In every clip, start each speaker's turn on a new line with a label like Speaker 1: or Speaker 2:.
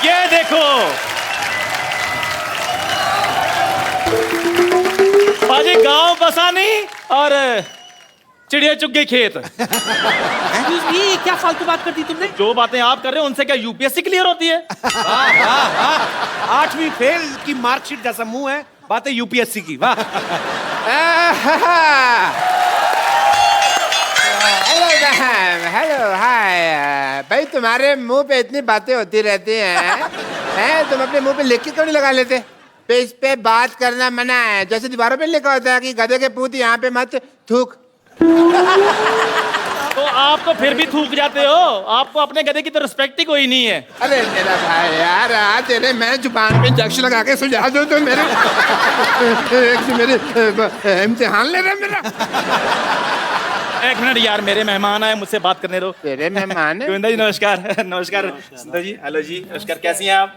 Speaker 1: ये देखो बाजी, गांव बसा नहीं और चिड़िया चुग गई खेत।
Speaker 2: ये क्या फालतू बात कर दी तुमने?
Speaker 1: जो बातें आप कर रहे हो उनसे क्या यूपीएससी क्लियर होती है?
Speaker 3: 8वीं फेल की मार्कशीट जैसा मुंह है, बातें यूपीएससी की। वाह।
Speaker 4: हेलो हाय भाई, तुम्हारे मुंह पे इतनी बातें होती रहती हैं, तुम अपने मुंह पे लिख के क्यों नहीं लगा लेते? इस पे बात करना मना है, जैसे दीवारों पे लिखा होता है कि गधे के पूत यहाँ पे मत थूक।
Speaker 1: तो आप तो फिर भी थूक जाते हो, आपको अपने गधे की तो रिस्पेक्ट ही कोई नहीं है।
Speaker 4: अरे मेरा भाई यार, आज तेरे मैं जुबान पे इंजेक्शन लगा के सुझा दूं तो मेरे इम्तिहान ले रहा मेरा।
Speaker 1: एक मिनट यार, मेरे मेहमान आए, मुझसे बात करने दो।
Speaker 4: तेरे मेहमान है?
Speaker 1: गोविंदा जी नमस्कार। नमस्कार सुंदर जी, हेलो जी, नमस्कार, कैसी हैं आप?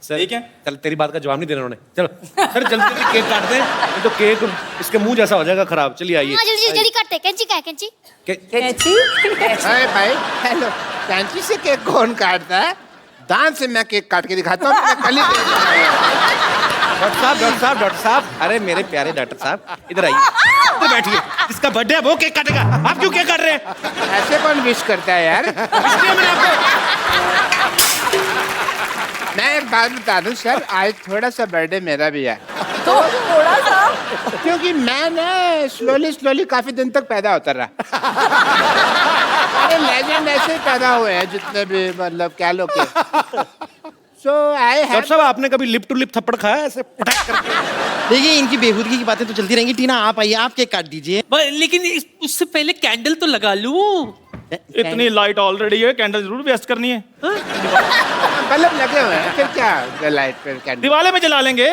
Speaker 1: ठीक है।
Speaker 3: चल, तेरी बात का जवाब नहीं देना उन्होंने। चलो सर, जल्दी जल्दी केक काट दे, नहीं तो केक इसके मुंह जैसा हो जाएगा खराब। चलिए आइए।
Speaker 5: हाँ, जल्दी जल्दी काटते। कैंची का है? कैंची?
Speaker 4: अरे भाई हेलो, कैंची से केक कौन काटता है? दांत से मैं केक काट के दिखाता हूँ।
Speaker 3: डॉक्टर साहब, अरे मेरे प्यारे डॉक्टर साहब, इधर आइए, इधर बैठिए। जिसका बर्थडे है वो केक काटेगा, आप क्यों केक काट रहे हैं?
Speaker 4: ऐसे कौन विश करता है यार? मैं एक बात बता दूं सर, आज थोड़ा सा बर्थडे मेरा भी है।
Speaker 2: तो थोड़ा सा,
Speaker 4: क्योंकि मैं ना स्लोली काफी दिन तक पैदा होता रहा। अरे लेजेंड ऐसे ही पैदा हुए हैं जितने भी, मतलब क्या लोग के। सो आई
Speaker 3: डॉक्टर साहब, आपने कभी लिप टू लिप थप्पड़ खाया ऐसे पटाख करके?
Speaker 6: देखिए, इनकी बेहूदगी की बातें तो चलती रहेंगी। टीना आप आइए, आप केक काट दीजिए।
Speaker 2: लेकिन उससे पहले कैंडल तो लगा लूं।
Speaker 1: इतनी लाइट ऑलरेडी है, कैंडल जरूर वेस्ट करनी है।
Speaker 4: बल्ब लगे हुए हैं, फिर क्या लाइट पे कैंडल
Speaker 1: दिवाले में जला लेंगे।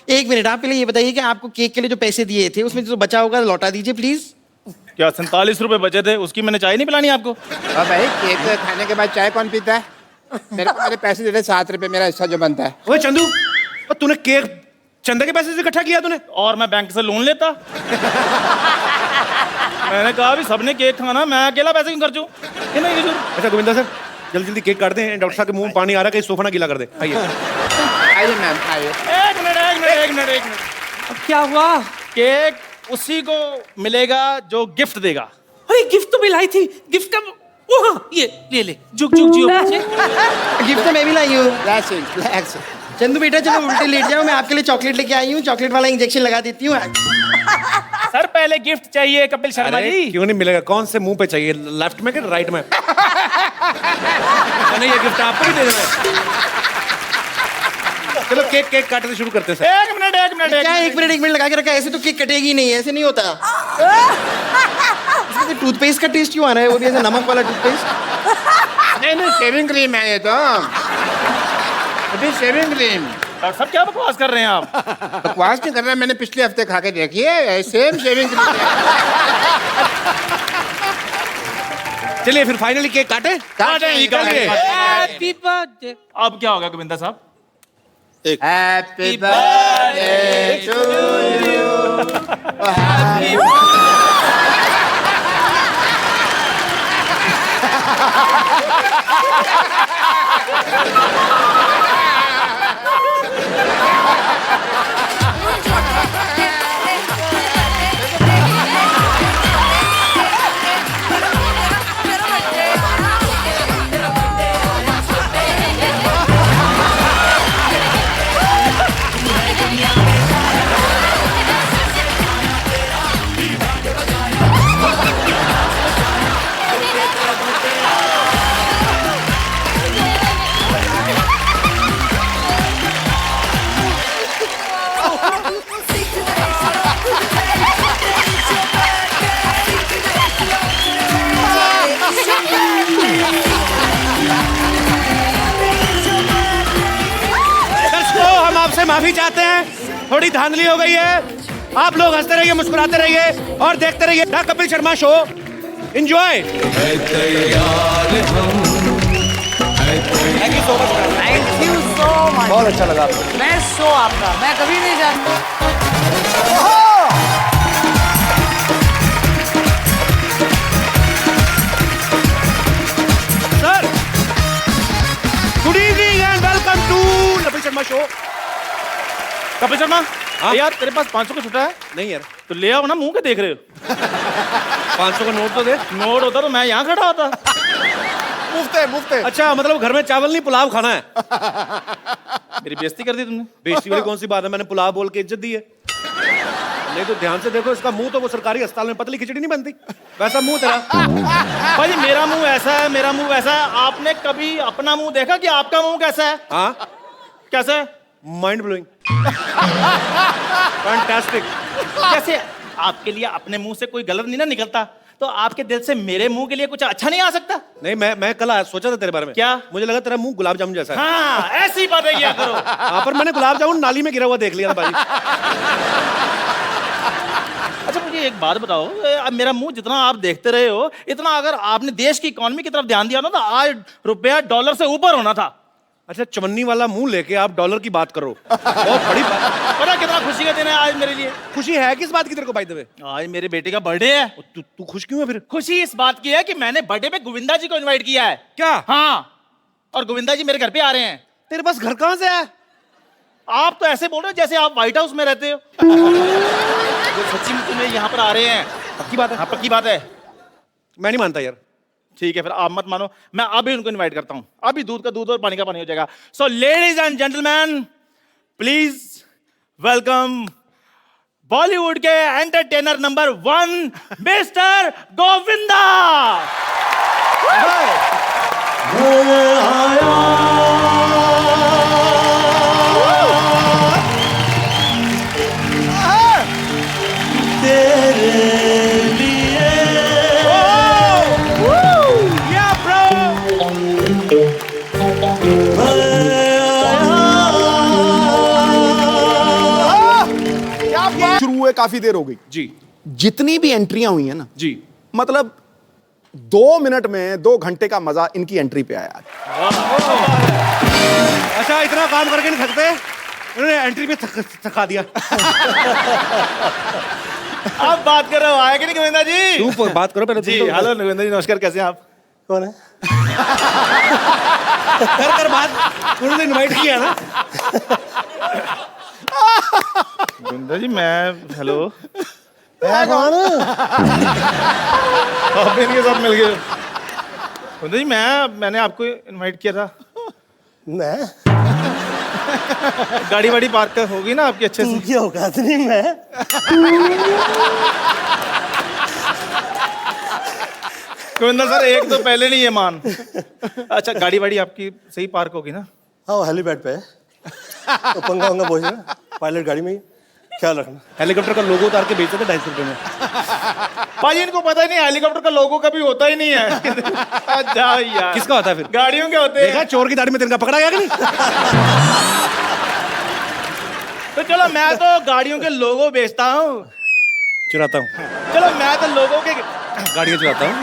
Speaker 6: एक मिनट, आप पहले ये बताइए कि आपको केक के लिए जो पैसे दिए थे उसमें जो बचा होगा लौटा दीजिए प्लीज।
Speaker 1: क्या 47 रुपए बचे थे? उसकी मैंने चाय नहीं पिलानी आपको?
Speaker 4: अब भाई केक खाने के बाद चाय कौन पीता है? मेरे को मेरे पैसे दे दे 7 रुपए, मेरा हिस्सा जो बनता है।
Speaker 3: ओए चंदू, तूने केक चंदा के पैसे से इकट्ठा किया तूने?
Speaker 1: और मैं बैंक से लोन लेता। मैंने कहा भी सबने केक खाना, मैं अकेला पैसे क्यों खर्चूं?
Speaker 3: अच्छा गोविंदा सर, जल्दी जल्दी केक काट दें। डॉक्टर साहब के मुंह में पानी आ रहा है, कहीं सोफा ना गीला कर दे। आइए
Speaker 4: आइए मैम, आइए।
Speaker 1: एक मिनट।
Speaker 2: अब क्या हुआ?
Speaker 1: केक उसी को मिलेगा जो गिफ्ट देगा।
Speaker 2: अरे गिफ्ट तो मिलाई थी। गिफ्ट का वो, हाँ, ये ले। जुग जुग जियो बच्चे।
Speaker 6: गिफ्ट तो मैं भी लाई हूँ।
Speaker 4: रिलैक्स।
Speaker 6: चंदू बेटा चलो उल्टे लेट जाओ, मैं आपके लिए चॉकलेट लेके आई हूँ। चॉकलेट वाला इंजेक्शन लगा देती हूँ।
Speaker 1: सर पहले गिफ्ट चाहिए कपिल शर्मा
Speaker 3: अरे
Speaker 1: जी।
Speaker 3: क्यों नहीं मिलेगा? कौन से मुंह पे चाहिए, लेफ्ट में कि राइट में? नहीं, ये गिफ्ट आपको भी दे देना है। चलो केक काटने शुरू करते हैं सर।
Speaker 1: एक मिनट
Speaker 6: क्या एक मिनट लगा के रखा है? ऐसे तो केक कटेगी नहीं, ऐसे नहीं होता। इसमें टूथपेस्ट का टेस्ट क्यों आ रहा है? वो भी ऐसे नमक वाला टूथपेस्ट।
Speaker 4: नहीं, शेविंग क्रीम है ये तो। अभी शेविंग क्रीम।
Speaker 1: डॉक्टर साहब क्या बकवास कर रहे हैं आप?
Speaker 4: बकवास नहीं कर रहा, मैंने पिछले हफ्ते खा के देखी है, सेम शेविंग क्रीम।
Speaker 3: चलिए फिर फाइनली केक काटे।
Speaker 2: Happy birthday.
Speaker 1: अब क्या होगा गोविंदा साहब?
Speaker 4: Happy birthday to you.
Speaker 3: आपसे माफी चाहते हैं, थोड़ी धांधली हो गई है। आप लोग हंसते रहिए, मुस्कुराते रहिए और देखते रहिए the Kapil Sharma show. Enjoy. Thank you so much.
Speaker 2: Thank you so much.
Speaker 3: बहुत अच्छा लगा।
Speaker 2: मैं शो आपका मैं कभी नहीं जानता।
Speaker 3: Sir, good evening and welcome Sharma show.
Speaker 1: Kapil Sharma
Speaker 3: हाँ?
Speaker 1: यार तेरे पास 500 का छुट्टा है?
Speaker 3: नहीं यार,
Speaker 1: तो ले आओ ना, मुंह के देख रहे हो?
Speaker 3: 500 का नोट तो दे।
Speaker 1: नोट होता तो मैं यहाँ खड़ा होता।
Speaker 7: मुफ्त है।
Speaker 3: अच्छा, मतलब घर में चावल नहीं पुलाव खाना है।
Speaker 1: मेरी बेइज्जती कर दी तुमने।
Speaker 3: बेइज्जती वाली कौन सी बात है, मैंने पुलाव बोल के इज्जत दी है। नहीं तो ध्यान से देखो, इसका मुंह तो वो सरकारी अस्पताल में पतली खिचड़ी नहीं बनती, वैसा मुंह तेरा।
Speaker 1: भाई मेरा मुंह ऐसा है, मेरा मुंह वैसा है। आपने कभी अपना मुंह देखा कि आपका मुंह कैसा है?
Speaker 3: हाँ,
Speaker 1: कैसा है?
Speaker 3: Mind blowing, fantastic.
Speaker 1: कैसे? आपके लिए अपने मुंह से कोई गलत नहीं ना निकलता, तो आपके दिल से मेरे मुंह के लिए कुछ अच्छा नहीं आ सकता?
Speaker 3: नहीं, मैं कल सोचा था तेरे बारे में।
Speaker 1: क्या?
Speaker 3: मुझे लगा तेरा मुंह गुलाब जामुन जैसा है।
Speaker 1: हाँ, ऐसी बातें किया करो।
Speaker 3: हाँ, पर मैंने गुलाब जामुन नाली में गिरा हुआ देख लिया था भाई।
Speaker 1: अच्छा मुझे एक बात बताओ, अब मेरा मुंह जितना आप देखते रहे हो, इतना अगर आपने देश की इकोनॉमी की तरफ ध्यान दिया ना, तो आज रुपया डॉलर से ऊपर होना था।
Speaker 3: अच्छा, चवन्नी वाला मुंह लेके आप डॉलर की बात करो, बहुत बड़ी बात।
Speaker 1: पता कितना खुशी का दिन है आज मेरे लिए?
Speaker 3: खुशी है किस बात की तेरे को भाई दबे?
Speaker 1: आज मेरे बेटे का बर्थडे है।
Speaker 3: तू खुश क्यों है फिर?
Speaker 1: खुशी इस बात की है कि मैंने बर्थडे पे गोविंदा जी को इनवाइट किया है।
Speaker 3: क्या?
Speaker 1: हाँ, और गोविंदा जी मेरे घर पे आ रहे हैं।
Speaker 3: तेरे पास घर कहाँ से है?
Speaker 1: आप तो ऐसे बोल रहे हो जैसे आप व्हाइट हाउस में रहते हो। वो सच्ची में तुम्हें यहाँ पर आ रहे हैं।
Speaker 3: पक्की बात है?
Speaker 1: हाँ पक्की बात है।
Speaker 3: मैं नहीं मानता यार।
Speaker 1: ठीक है फिर आप मत मानो, मैं अभी उनको इनवाइट करता हूँ। अभी दूध का दूध और पानी का पानी हो जाएगा। So ladies and gentleman, please welcome Bollywood के एंटरटेनर नंबर 1 मिस्टर गोविंदा।
Speaker 7: शुरू हुए काफी देर हो गई
Speaker 3: जी
Speaker 7: जितनी भी एंट्रियां हुई है ना,
Speaker 3: जी,
Speaker 7: मतलब 2 मिनट में 2 घंटे का मजा इनकी एंट्री पे आया।
Speaker 3: अच्छा, इतना काम करके नहीं थकते? इन्होंने एंट्री पे थका दिया।
Speaker 1: आप बात कर रहे हो, आया कि नहीं गोविंदा जी?
Speaker 3: तू बात करो पहले।
Speaker 1: जी हेलो गोविंदा जी, नमस्कार, कैसे हैं आप?
Speaker 2: कौन है?
Speaker 3: कर बात, उन्होंने इनवाइट किया ना।
Speaker 1: गोविंदा जी मैं, हेलो,
Speaker 2: कौन?
Speaker 1: आप भी इनके साथ मिल गए? गोविंदा जी मैंने आपको इनवाइट किया था।
Speaker 2: मैं
Speaker 1: गाड़ी वाड़ी पार्क होगी ना आपकी अच्छे से?
Speaker 2: उनकी औकात नहीं मैं।
Speaker 1: गोविंदा सर एक तो पहले नहीं है मान। अच्छा गाड़ी वाड़ी आपकी सही पार्क होगी ना?
Speaker 2: हाँ हेलीपैड पे है, तो पंगा वंगा पहुंचना पायलट गाड़ी में ही, ख्याल रखना।
Speaker 3: हेलीकॉप्टर का लोगो उतार के बेचते थे 250 रुपए में।
Speaker 1: भाई इनको पता ही नहीं हेलीकॉप्टर का लोगो कभी होता ही नहीं है। जाओ यार,
Speaker 3: किसका होता है फिर?
Speaker 1: गाड़ियों के होते
Speaker 3: देखा
Speaker 1: हैं।
Speaker 3: चोर की दाढ़ी में तिनका पकड़ा गया कि नहीं?
Speaker 1: तो चलो मैं तो गाड़ियों के लोगो बेचता हूँ।
Speaker 3: चुराता हूँ,
Speaker 1: चलो मैं तो लोगों के,
Speaker 3: गाड़ियाँ चुराता हूँ।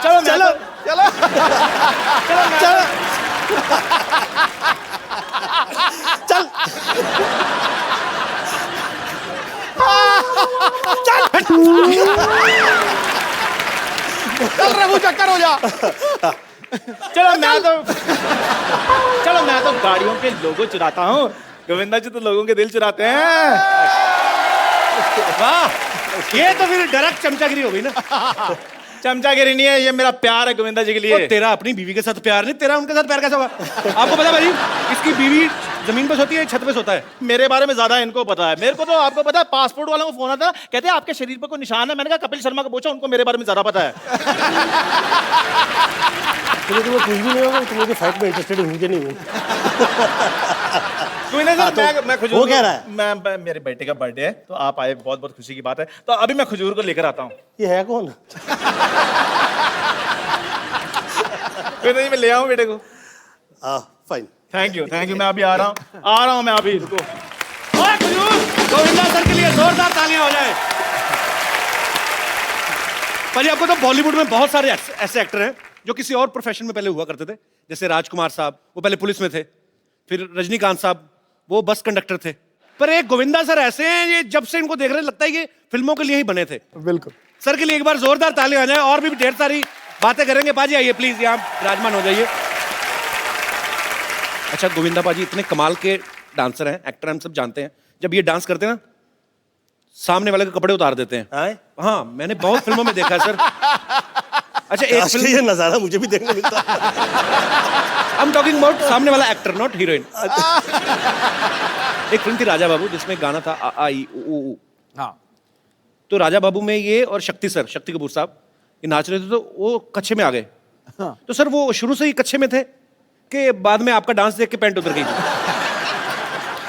Speaker 1: चलो
Speaker 7: चलो चलो
Speaker 1: चलो
Speaker 7: चल चल रघु, चक्कर हो जा।
Speaker 1: चलो मैं तो गाड़ियों के लोगो चुराता हूँ। गोविंदा जी तो लोगों के दिल चुराते हैं।
Speaker 3: वाह, ये तो फिर डायरेक्ट चमचागिरी हो गई ना।
Speaker 1: चमचागिरी नहीं है, ये मेरा प्यार है गोविंदा जी के लिए।
Speaker 3: तो तेरा अपनी बीवी के साथ प्यार नहीं, तेरा उनके साथ प्यार कैसा होगा? आपको पता है भाई, इसकी बीवी जमीन पे सोती है, छत पे सोता है।
Speaker 1: मेरे बारे में ज्यादा इनको पता है। मेरे को तो आपको पता है, पासपोर्ट वालों को फोन आता, कहते हैं आपके शरीर पर कोई निशान है। मैंने कहा कपिल शर्मा को पूछो, उनको मेरे बारे में ज्यादा पता है।
Speaker 2: तुम्हें कुछ भी नहीं होगा, तुम्हें फाइट में इंटरेस्टेड मुझे नहीं हूँ।
Speaker 1: मैं खजूर
Speaker 2: वो कह रहा है।
Speaker 1: मैं मेरे बेटे का बर्थडे है, तो आप आए, बहुत बहुत खुशी की बात है। तो अभी मैं खजूर को लेकर आता हूँ।
Speaker 2: ये है कौन?
Speaker 1: नहीं मैं ले आऊँ बेटे को?
Speaker 2: फाइन।
Speaker 1: थैंक यू मैं अभी आ रहा हूँ मैं अभी, रुको।
Speaker 3: गोविंदा सर के लिए जोरदार तालियां हो जाए। भाई आपको तो बॉलीवुड में बहुत सारे ऐसे एक्टर हैं जो किसी और प्रोफेशन में पहले हुआ करते थे, जैसे राजकुमार साहब, वो पहले पुलिस में थे, फिर रजनीकांत साहब, वो बस कंडक्टर थे, पर एक गोविंदा सर ऐसे हैं, ये जब से इनको देख रहे लगता है कि फिल्मों के लिए ही बने थे।
Speaker 7: बिल्कुल।
Speaker 3: सर के लिए एक बार जोरदार तालियां हो जाए, और भी ढेर सारी बातें करेंगे। बाजी आइए प्लीज, यहाँ विराजमान हो जाइए। अच्छा गोविंदा पाजी इतने कमाल के डांसर हैं, एक्टर हैं, हम सब जानते हैं, जब ये डांस करते हैं ना सामने वाले के कपड़े उतार देते हैं।
Speaker 2: आए?
Speaker 3: हाँ मैंने बहुत फिल्मों में देखा है सर। अच्छा एक
Speaker 2: काश कि
Speaker 3: फिल्म
Speaker 2: ये नजारा मुझे भी देखने मिलता।
Speaker 3: आई एम टॉकिंग अबाउट सामने वाला एक्टर नॉट हीरोइन। एक फिल्म थी राजा बाबू जिसमें गाना था आ आ ई उ ऊ।
Speaker 1: हाँ
Speaker 3: तो राजा बाबू में ये और शक्ति सर, शक्ति कपूर साहब ये नाच रहे थे तो वो कच्छे में आ गए। तो सर वो शुरू से ही कच्छे में थे कि बाद में आपका डांस देख के पैंट उतर गई?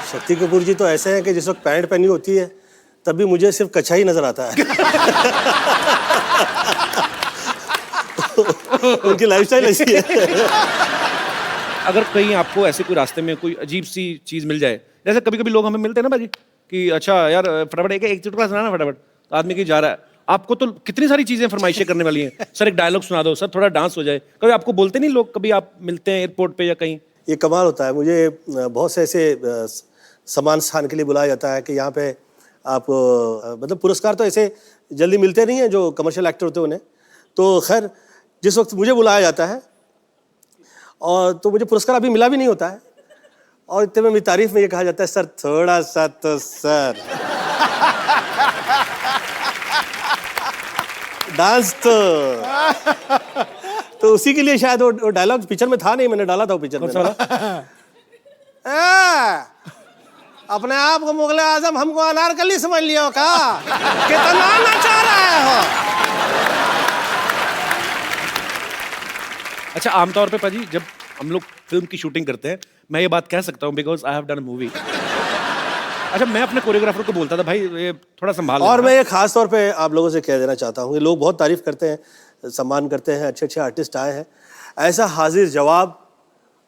Speaker 2: शक्ति कपूर जी तो ऐसे हैं कि जिस वक्त पैंट पहनी होती है तब भी मुझे सिर्फ कच्छा ही नजर आता है। उनकी लाइफस्टाइल ऐसी है।
Speaker 3: अगर कहीं आपको ऐसे कोई रास्ते में कोई अजीब सी चीज मिल जाए, जैसे कभी कभी लोग हमें मिलते हैं ना भाजी कि अच्छा यार फटाफट एक चुटकुला सुनाना फटाफट, तो आदमी की जा रहा है, आपको तो कितनी सारी चीजें फरमाइशें करने वाली हैं, सर एक डायलॉग सुना दो, सर थोड़ा डांस हो जाए, कभी आपको बोलते नहीं लोग, कभी आप मिलते हैं एयरपोर्ट पे या कहीं?
Speaker 2: ये कमाल होता है। मुझे बहुत से ऐसे सम्मान स्थान के लिए बुलाया जाता है कि यहाँ पे आप मतलब पुरस्कार तो ऐसे जल्दी मिलते नहीं हैं जो कमर्शियल एक्टर होते हैं उन्हें। तो खैर जिस वक्त मुझे बुलाया जाता है और तो मुझे पुरस्कार अभी मिला भी नहीं होता है और इतने में मेरी तारीफ में ये कहा जाता है सर थोड़ा सा तो सर डांस तो उसी के लिए शायद वो डायलॉग पिक्चर में था नहीं, मैंने डाला था वो पिक्चर में। अपने आप को मुगले आजम हमको अनारकली समझ लियो का? कितना नचा रहे हो?
Speaker 3: अच्छा आमतौर पे पाजी जब हम लोग फिल्म की शूटिंग करते हैं, मैं ये बात कह सकता हूँ because I have done a movie. अच्छा मैं अपने कोरियोग्राफर को बोलता था भाई ये थोड़ा संभाल
Speaker 2: और
Speaker 3: लेना।
Speaker 2: मैं ये खास तौर पे आप लोगों से कह देना चाहता हूँ कि लोग बहुत तारीफ करते हैं, सम्मान करते हैं, अच्छे अच्छे आर्टिस्ट आए हैं, ऐसा हाजिर जवाब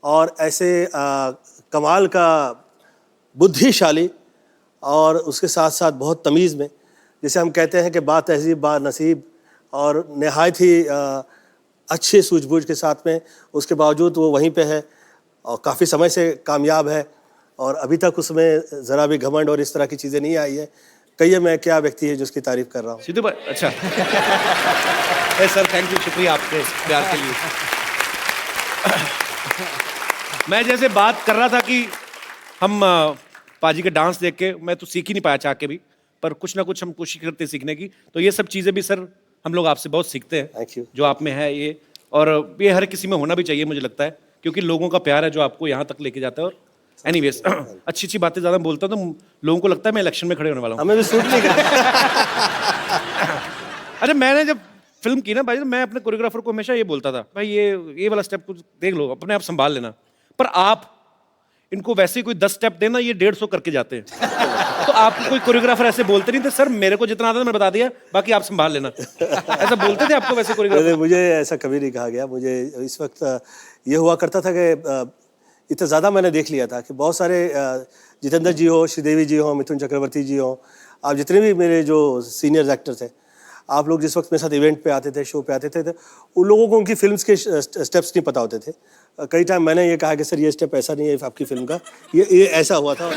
Speaker 2: और ऐसे कमाल का बुद्धिशाली और उसके साथ साथ बहुत तमीज़ में, जिसे हम कहते हैं कि बा तहजीब बा नसीब और नहायत ही अच्छे सूझबूझ के साथ में, उसके बावजूद वो वहीं पे है और काफ़ी समय से कामयाब है और अभी तक उसमें ज़रा भी घमंड और इस तरह की चीज़ें नहीं आई है। कहिए मैं क्या व्यक्ति है जिसकी तारीफ कर रहा हूँ।
Speaker 3: सिद्धू भाई अच्छा सर थैंक यू, शुक्रिया आपके प्यार के लिए। मैं जैसे बात कर रहा था कि हम पाजी के डांस देख के मैं तो सीख ही नहीं पाया चाह के भी, पर कुछ ना कुछ हम कोशिश करते हैं सीखने की, तो ये सब चीज़ें भी सर हम लोग आपसे बहुत सीखते हैं।
Speaker 2: Thank you.
Speaker 3: जो आप में है ये, और ये हर किसी में होना भी चाहिए मुझे लगता है, क्योंकि लोगों का प्यार है जो आपको यहाँ तक लेके जाता है। और एनीवेज अच्छी अच्छी बातें ज़्यादा बोलता हूँ तो लोगों को लगता है मैं इलेक्शन में खड़े होने वाला हूँ।
Speaker 2: हमें भी सूट नहीं कर।
Speaker 3: अच्छा मैंने जब फिल्म की ना भाई, तो मैं अपने कोरियोग्राफर को हमेशा ये बोलता था भाई ये वाला स्टेप कुछ देख लो, अपने आप संभाल लेना, पर आप इनको वैसे ही कोई 10 स्टेप देना ये 150 करके जाते हैं। तो आप कोई कोरियोग्राफर ऐसे बोलते नहीं थे सर मेरे को जितना आता था मैं बता दिया बाकी आप संभाल लेना, ऐसा बोलते थे आपको वैसे कोरियोग्राफर?
Speaker 2: मुझे ऐसा कभी नहीं कहा गया। मुझे इस वक्त ये हुआ करता था कि इतना ज़्यादा मैंने देख लिया था कि बहुत सारे जितेंद्र जी हो, श्रीदेवी जी हो, मिथुन चक्रवर्ती जी हो, आप जितने भी मेरे जो सीनियर एक्टर थे, आप लोग जिस वक्त मेरे साथ इवेंट पे आते थे, शो पे आते थे, उन लोगों को उनकी फिल्म्स के स्टेप्स नहीं पता होते थे। कई टाइम मैंने ये कहा कि सर ये स्टेप ऐसा नहीं है आपकी फिल्म का, ये ऐसा हुआ था।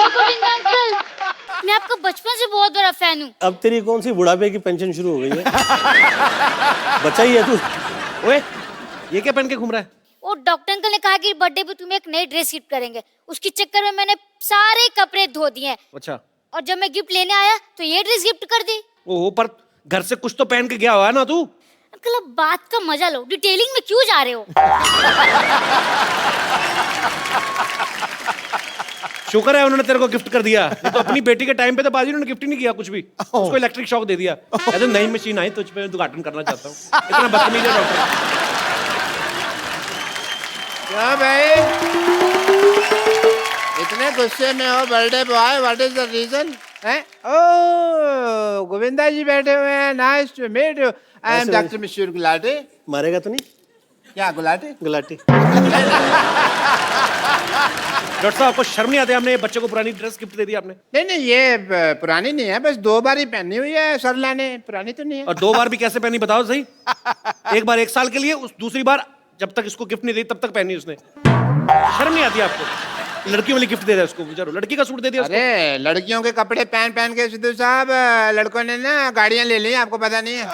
Speaker 5: गोविंदा अंकल, मैं आपका बचपन से बहुत बड़ा फैन हूँ।
Speaker 2: अब तेरी कौन सी बुढ़ापे की पेंशन शुरू हो गई है? बच्चा ही है तू।
Speaker 3: ओए ये क्या पहन के घूम रहा है?
Speaker 5: वो डॉक्टर अंकल ने कहा कि बर्थडे पे तुम्हें एक नई ड्रेस गिफ्ट करेंगे, उसके चक्कर में मैंने सारे कपड़े धो दिए हैं।
Speaker 3: अच्छा
Speaker 5: और जब मैं गिफ्ट लेने आया तो ये ड्रेस गिफ्ट कर दी।
Speaker 3: ओहो, पर घर से कुछ तो पहन के गया हुआ है ना तू?
Speaker 5: अंकल अब बात का मजा लो, डिटेलिंग में क्यों जा रहे हो?
Speaker 3: शुक्र है उन्होंने तेरे को गिफ्ट कर दिया, नहीं तो अपनी बेटी के टाइम पे तो बाजी उन्होंने गिफ्ट ही नहीं किया कुछ भी, उसको इलेक्ट्रिक शॉक दे दिया। कहते नई मशीन आई तो उस पे उद्घाटन करना चाहता हूँ। इतना बदतमीज है डॉक्टर।
Speaker 4: क्या भाई इतने गुस्से में हो birthday boy? What is the reason? Oh Govinda ji बैठे हुए हैं, nice to meet you. I am doctor Mishra Gulati.
Speaker 2: मारेगा तो नहीं?
Speaker 4: क्या गुलाटी?
Speaker 2: गुलाटी।
Speaker 3: डॉक्टर साहब आपको शर्म नहीं आती? हमने बच्चे को पुरानी ड्रेस गिफ्ट दे दी आपने।
Speaker 4: नहीं नहीं, ये पुरानी नहीं है, बस 2 बार ही पहनी हुई है सरला ने, पुरानी तो नहीं है।
Speaker 3: और 2 बार भी कैसे पहनी बताओ सही? एक बार 1 साल के लिए, उस दूसरी बार जब तक इसको गिफ्ट नहीं दी तब तक पहनी उसने। शर्म नहीं आती आपको? लड़कियों वाली गिफ्ट दे दिया उसको, बेचारो लड़की का सूट दे दिया उसको।
Speaker 4: अरे लड़कियों के कपड़े पहन पहन के सिद्धू साहब लड़कों ने ना गाड़ियां ले ली, आपको पता नहीं है?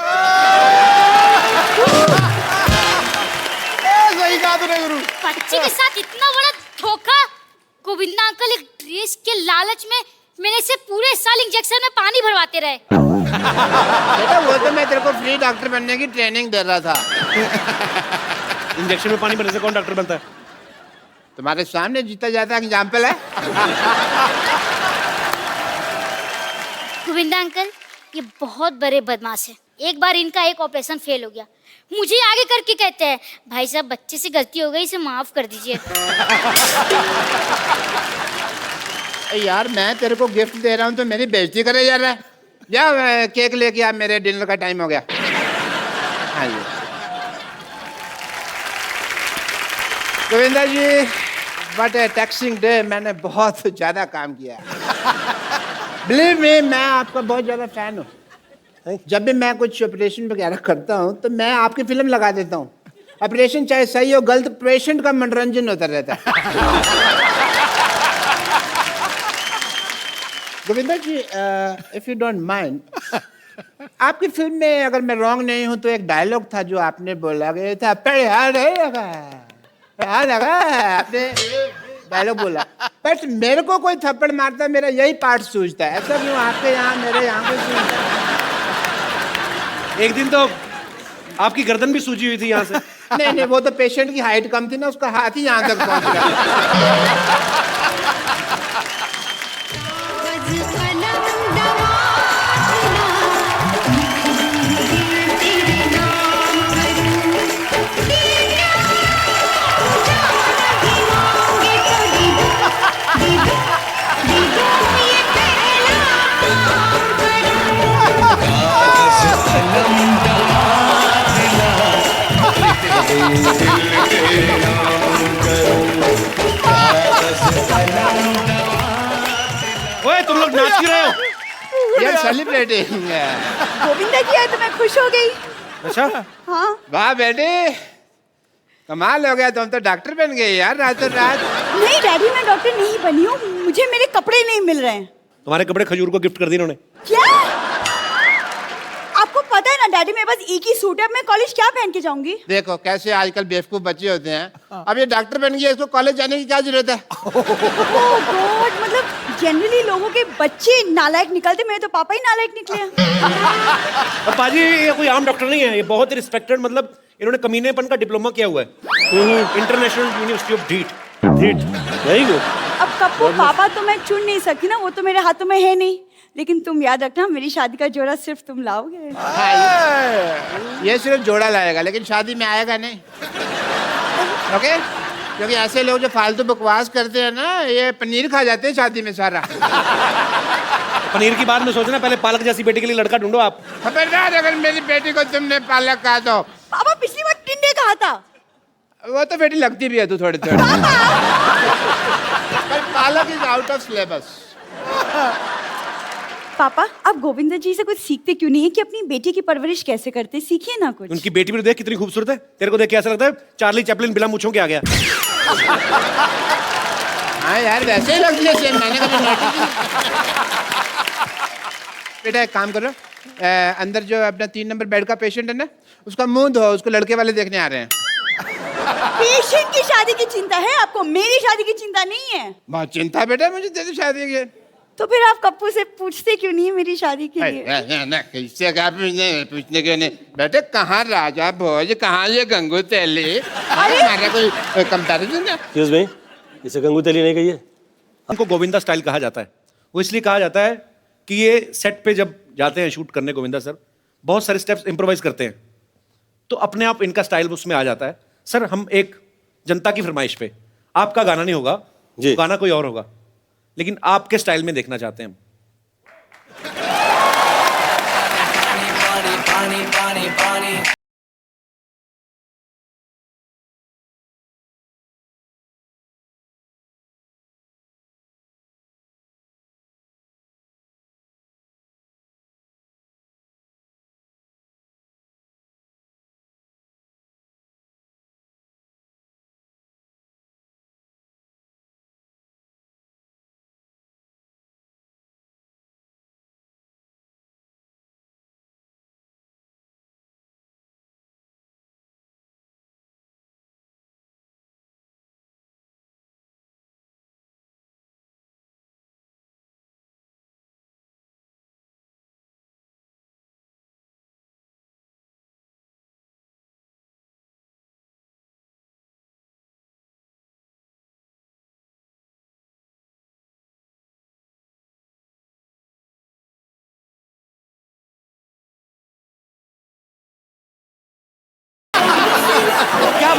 Speaker 7: सही कहा तूने गुरु।
Speaker 5: बच्चे के साथ इतना बड़ा धोखा। गोविंदा अंकल एक ड्रेस के लालच में मेरे से पूरे साल इंजेक्शन में पानी भरवाते रहे।
Speaker 4: बेटा वो तो मैं तेरे को फ्री डॉक्टर बनने की ट्रेनिंग दे रहा था।
Speaker 3: इंजेक्शन में पानी भरने से कौन डॉक्टर बनता है?
Speaker 4: तुम्हारे सामने जीता जाता एग्जाम्पल है।
Speaker 5: गोविंदा अंकल ये बहुत बड़े बदमाश है। एक बार इनका एक ऑपरेशन फेल हो गया, मुझे आगे करके कहते हैं भाई साहब बच्चे से गलती हो गई, इसे माफ कर दीजिए।
Speaker 4: यार मैं तेरे को गिफ्ट दे रहा हूँ तो मेरी बेइज्जती करे जा रहा है। जा केक लेके आ, मेरे डिनर का टाइम हो गया। हाँ जी गोविंदा जी, बट टैक्सिंग डे, मैंने बहुत ज्यादा काम किया है। बिलीव मी, मैं आपका बहुत ज्यादा फैन हूँ। जब भी मैं कुछ ऑपरेशन वगैरह करता हूँ तो मैं आपकी फिल्म लगा देता हूँ। ऑपरेशन चाहे सही हो गलत, पेशेंट का मनोरंजन होता रहता है। गोविंदा जी, इफ यू डोंट माइंड, आपकी फिल्म में अगर मैं रॉन्ग नहीं हूँ तो एक डायलॉग था जो आपने बोला गया था, आपने डायलॉग बोला, बट मेरे को कोई थप्पड़ मारता मेरा यही पार्ट सूझता है। ऐसा क्यों आपके यहाँ मेरे यहाँ पे सूझता है?
Speaker 3: एक दिन तो आपकी गर्दन भी सूजी हुई थी यहाँ से।
Speaker 4: नहीं, वो तो पेशेंट की हाइट कम थी ना, उसका हाथ ही यहाँ तक पहुँच गया।
Speaker 3: ओए तुम लोग नाच क्यों रहे हो?
Speaker 4: यार सेलिब्रेटिंग।
Speaker 8: गोविंदा जी आज तो मैं खुश हो गई।
Speaker 3: अच्छा,
Speaker 8: हाँ
Speaker 4: वाह बेटे, कमाल हो गया, तुम तो डॉक्टर बन गए यार रातों रात।
Speaker 8: नहीं डैडी, मैं डॉक्टर नहीं बनी हूँ, मुझे मेरे कपड़े नहीं मिल रहे हैं।
Speaker 3: तुम्हारे कपड़े खजूर को गिफ्ट कर दिए इन्होंने।
Speaker 8: क्या? आपको पता है ना डैडी, मेरे पास एक ही सूट है, मैं कॉलेज क्या पहन के जाऊंगी?
Speaker 4: देखो कैसे आजकल बेवकूफ बच्चे होते हैं। अब ये डॉक्टर बन गया, इसको कॉलेज जाने की क्या जरूरत है?
Speaker 8: ओह गॉड, मतलब जनरली लोगों के बच्चे नालायक निकलते, मेरे तो पापा ही नालायक निकले हैं।
Speaker 3: और पाजी ये कोई आम डॉक्टर नहीं है, ये बहुत ही रिस्पेक्टेड, मतलब इन्होंने कमीनेपन का डिप्लोमा किया हुआ है इंटरनेशनल यूनिवर्सिटी ऑफ ढीठ।
Speaker 2: Very good.
Speaker 8: अब कप्पू पापा तो मैं चुन नहीं सकती ना, वो तो मेरे हाथों में है नहीं, लेकिन तुम याद रखना मेरी शादी का जोड़ा सिर्फ तुम लाओगे।
Speaker 4: ये सिर्फ जोड़ा लाएगा, लेकिन शादी में आएगा नहीं। ओके? क्योंकि ऐसे लोग जो फालतू बकवास करते हैं ना, ये पनीर खा जाते हैं शादी में सारा।
Speaker 3: पनीर की बात में सोचना, पहले पालक जैसी बेटी के लिए लड़का ढूंढो आप।
Speaker 4: खबरदार अगर मेरी बेटी को तुमने पालक कहा तो।
Speaker 8: पापा पिछली बार टिंडे कहा था।
Speaker 4: वो तो बेटी लगती भी है तू थोड़ी थोड़ी। पालक इज आउट ऑफ सिलेबस।
Speaker 8: पापा आप गोविंदा जी से कुछ सीखते क्यों नहीं है कि अपनी बेटी की परवरिश कैसे करते, सीखिए ना कुछ।
Speaker 3: उनकी बेटी भी तो देख कितनी खूबसूरत है, तेरे को देख के ऐसा लगता है चार्ली चैपलिन बिना मूंछों के आ गया।
Speaker 4: हाँ यार वैसे ही लगती है सेम, मैंने कभी नोटिस नहीं। बेटा एक काम करो, अंदर जो अपना 3 नंबर बेड का पेशेंट है ना, उसका मुंह धो, उसको लड़के वाले देखने आ रहे हैं।
Speaker 8: पेशेंट की शादी की चिंता है आपको, मेरी शादी की चिंता नहीं है।
Speaker 4: बहुत चिंता बेटा मुझे तेरी शादी की।
Speaker 8: तो फिर आप कप्पू से पूछते क्यों नहीं है मेरी शादी के लिए?
Speaker 4: किससे क्या पूछने के नहीं बेटे, कहाँ राजा भोज, कहाँ ये गंगू तेली, हमारा कोई कंपैरिजन है?
Speaker 2: एक्सक्यूज मी, इसे गंगू तेली नहीं कहिए।
Speaker 3: उनको गोविंदा स्टाइल कहा जाता है। वो इसलिए कहा जाता है कि ये सेट पे जब जाते हैं शूट करने गोविंदा सर, बहुत सारे स्टेप्स इम्प्रोवाइज करते हैं, तो अपने आप इनका स्टाइल उसमें आ जाता है। सर हम एक जनता की फरमाइश पे, आपका गाना नहीं होगा
Speaker 2: जी,
Speaker 3: गाना कोई और होगा, लेकिन आपके स्टाइल में देखना चाहते हैं हम।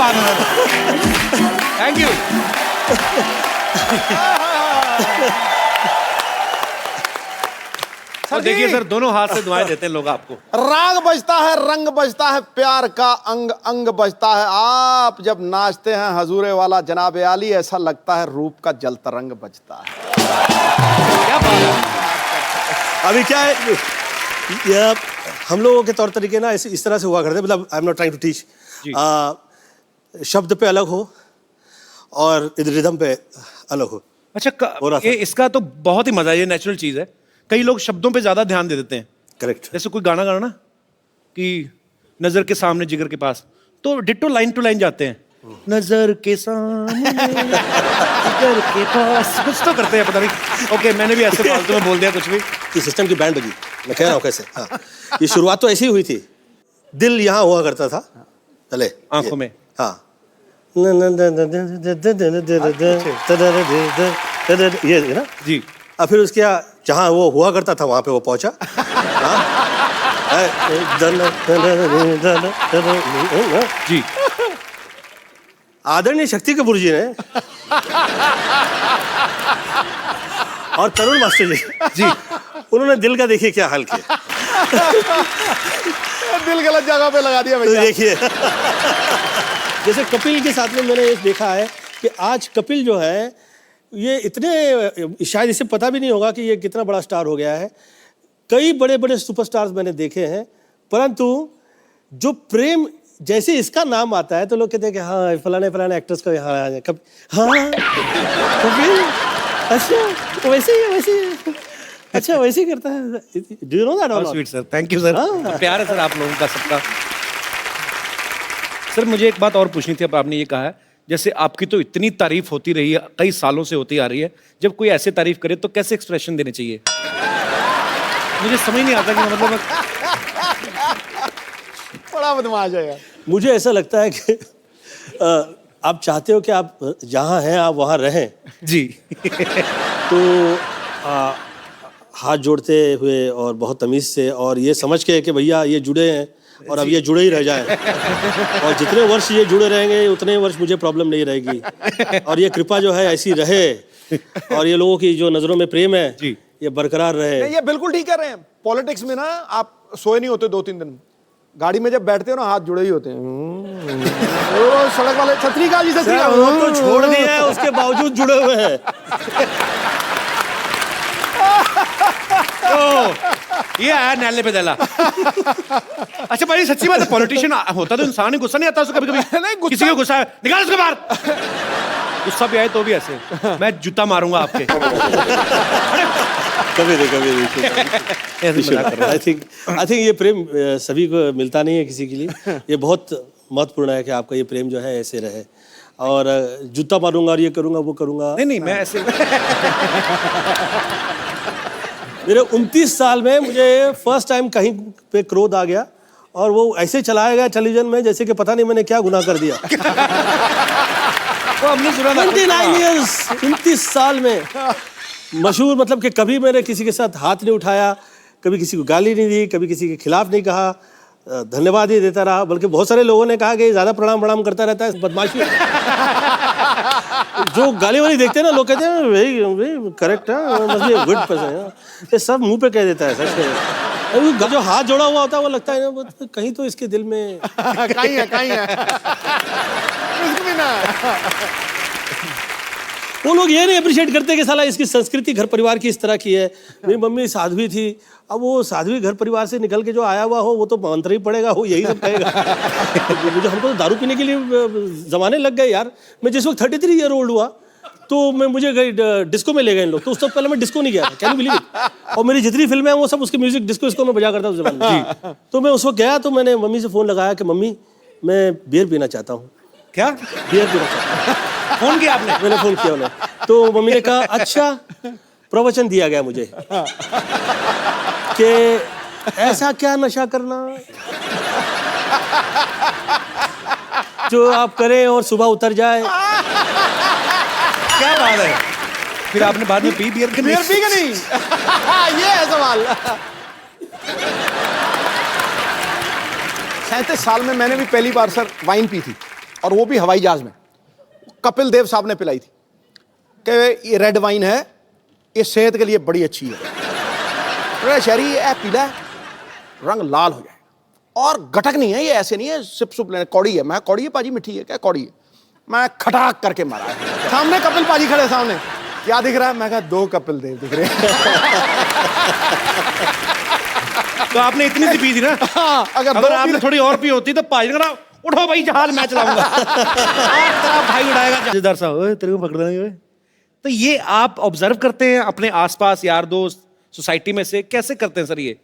Speaker 3: बात है थैंक यू और देखिए सर दोनों हाथ से दुआएं देते हैं लोग आपको।
Speaker 7: राग बजता है, रंग बजता है, प्यार का अंग अंग बजता है। आप जब नाचते हैं हजूरे वाला जनाब आली, ऐसा लगता है रूप का जल तरंग बजता है।
Speaker 3: क्या बात है।
Speaker 2: अभी क्या है, ये हम लोगों के तौर तरीके ना ऐसे इस तरह से हुआ करते, मतलब I am not trying to teach, शब्द पे अलग हो और रिदम पे अलग हो।
Speaker 3: अच्छा
Speaker 2: हो रहा था।
Speaker 3: ये इसका तो बहुत ही मजा है, ये नेचुरल चीज है। कई लोग शब्दों पे ज्यादा ध्यान दे देते हैं।
Speaker 2: करेक्ट।
Speaker 3: जैसे कोई गाना गाना ना कि नजर के सामने जिगर के पास, तो डिट्टो लाइन टू लाइन जाते हैं। नजर के सामने जिगर के पास कुछ तो करते हैं, पता नहीं। ओके मैंने भी ऐसे फालतू में बोल दिया कुछ भी।
Speaker 2: ये सिस्टम की बैंड बजी, मैं कह रहा हूँ कैसे। हाँ, ये शुरुआत तो ऐसी हुई थी। दिल यहाँ हुआ करता था पहले
Speaker 3: आंखों में।
Speaker 2: हाँ, ये ना
Speaker 3: जी।
Speaker 2: और फिर उसके जहाँ वो हुआ करता था वहाँ पे वो पहुँचा।
Speaker 3: जी।
Speaker 2: आदरणीय शक्ति कपूर जी ने और तरुण मास्टर जी उन्होंने दिल का देखिए क्या हाल किया।
Speaker 7: दिल गलत जगह पे लगा दिया
Speaker 2: तो
Speaker 7: भैया।
Speaker 2: देखिए जैसे कपिल के साथ में मैंने ये देखा है कि आज कपिल जो है ये इतने, शायद इसे पता भी नहीं होगा कि ये कितना बड़ा स्टार हो गया है। कई बड़े बड़े सुपरस्टार्स मैंने देखे हैं, परंतु जो प्रेम जैसे इसका नाम आता है तो लोग कहते हैं कि हाँ फलाने फलाने एक्टर्स को हाँ कपिल, अच्छा वैसे ही अच्छा वैसे ही करता है। Do you know that?
Speaker 3: Sweet sir, thank you sir. प्यार है सर आप लोगों का सबका। सर मुझे एक बात और पूछनी थी। अब आपने ये कहा है, जैसे आपकी तो इतनी तारीफ होती रही है, कई सालों से होती आ रही है, जब कोई ऐसे तारीफ करे तो कैसे एक्सप्रेशन देने चाहिए? मुझे समझ नहीं आता कि मतलब
Speaker 7: बड़ा बदमाश है यार।
Speaker 2: मुझे ऐसा लगता है कि आप चाहते हो कि आप जहाँ हैं आप वहाँ रहें,
Speaker 3: जी।
Speaker 2: तो हाथ जोड़ते हुए और बहुत तमीज़ से और ये समझ के कि भैया ये जुड़े हैं और अब ये जुड़े ही रह जाएं और जितने वर्ष ये जुड़े रहेंगे उतने वर्ष मुझे प्रॉब्लम नहीं रहेगी और ये कृपा जो है ऐसी रहे और ये लोगों की जो नज़रों में प्रेम है
Speaker 3: जी।
Speaker 2: ये बरकरार रहे।
Speaker 7: नहीं, ये बिल्कुल ठीक कह रहे हैं। पॉलिटिक्स में ना आप सोए नहीं होते 2-3 दिन, गाड़ी में जब बैठते हो ना हाथ जुड़े ही होते हैं। वो सड़क वाले छतरी का जी छतरी का
Speaker 2: वो तो छोड़ दिया है, उसके बावजूद जुड़े हुए हैं।
Speaker 3: ये आया नैले पे दला। अच्छा भाई सच्ची बात है, पॉलिटिशियन होता तो इंसान ही, गुस्सा नहीं आता उसको कभी कभी?
Speaker 7: नहीं, गुस्सा-
Speaker 3: किसी को गुस्सा है निकाल उसको बाहर। गुस्सा भी आए तो भी ऐसे मैं जूता मारूंगा आपके।
Speaker 2: कभी नहीं। आई थिंक ये प्रेम सभी को मिलता नहीं है किसी के लिए। ये बहुत महत्वपूर्ण है कि आपका ये प्रेम जो है ऐसे रहे और जूता मारूंगा और ये करूंगा वो करूंगा।
Speaker 3: नहीं मैं ऐसे
Speaker 2: मेरे 29 साल में मुझे फर्स्ट टाइम कहीं पे क्रोध आ गया और वो ऐसे चलाया गया टेलीविजन में जैसे कि पता नहीं मैंने क्या गुनाह कर दिया।
Speaker 3: वो हमने सुना
Speaker 2: 29 years, 29 साल में मशहूर, मतलब कि कभी मैंने किसी के साथ हाथ नहीं उठाया, कभी किसी को गाली नहीं दी, कभी किसी के खिलाफ नहीं कहा, धन्यवाद ही देता रहा। बल्कि बहुत सारे लोगों ने कहा कि ज़्यादा प्रणाम करता रहता है, बदमाशी। जो गाली वाली देखते हैं ना लोग कहते हैं वेरी करेक्ट है, must be a good person. ये सब मुंह पे कह देता है, सच में। जो हाथ जोड़ा हुआ होता है वो लगता है ना कहीं तो इसके दिल में
Speaker 7: कहीं है कुछ भी ना।
Speaker 2: वो लोग ये नहीं अप्रिशिएट करते कि साला इसकी संस्कृति घर परिवार की इस तरह की है। मेरी मम्मी साध्वी थी, अब वो साध्वी घर परिवार से निकल के जो आया हुआ हो वो तो मंत्र ही पड़ेगा, वो यही सब कहेगा। मुझे हमको तो दारू पीने के लिए जमाने लग गए यार। मैं जिस वक्त 33 ईयर ओल्ड हुआ तो मुझे डिस्को में ले गए इन लोग, तो उस वक्त पहले मैं डिस्को नहीं गया, कैन यू बिलीव इट। और मेरी जितनी फिल्में हैं वो सब उसके म्यूजिक डिस्को में बजा करता उस जमाने में। तो मैं उस वक्त गया तो मैंने मम्मी से फ़ोन लगाया कि मम्मी मैं बियर पीना चाहता हूँ।
Speaker 3: क्या
Speaker 2: बियर पीना चाहता हूँ।
Speaker 3: फोन किया आपने?
Speaker 2: मैंने फोन किया उन्हें, तो मम्मी ने कहा अच्छा, प्रवचन दिया गया मुझे कि ऐसा क्या नशा करना जो आप करें और सुबह उतर जाए।
Speaker 3: क्या बात है। फिर आपने बाद में पी बियर के?
Speaker 7: बियर पी के नहीं। ये है सवाल। 37 साल में मैंने भी पहली बार सर वाइन पी थी। और वो भी हवाई जहाज में। कपिल देव साहब ने पिलाई थी कि ये रेड वाइन है, ये सेहत के लिए बड़ी अच्छी है। तो शहरी ये पीला है, रंग लाल हो जाए और गटक नहीं है, ये ऐसे नहीं है सिप सुप लेने, कौड़ी है। मैं कौड़ी है पाजी, मिठी है क्या? कौड़ी है। मैं खटाक करके मारा है। सामने कपिल पाजी खड़े, सामने क्या दिख रहा है? मैं कहा 2 कपिल देव दिख रहे हैं।
Speaker 3: तो आपने इतनी सी पी थी ना।
Speaker 7: हाँ,
Speaker 3: अगर आपने थोड़ी और पी होती तो पाजी ने कहा उठो भाई जहाज मैं चलाऊंगा। तेरा भाई उड़ाएगा जहाज साहब, ओए तेरे को पकड़ना नहीं। तो ये आप ऑब्जर्व करते हैं अपने आसपास यार दोस्त सोसाइटी में से, कैसे करते हैं सर ये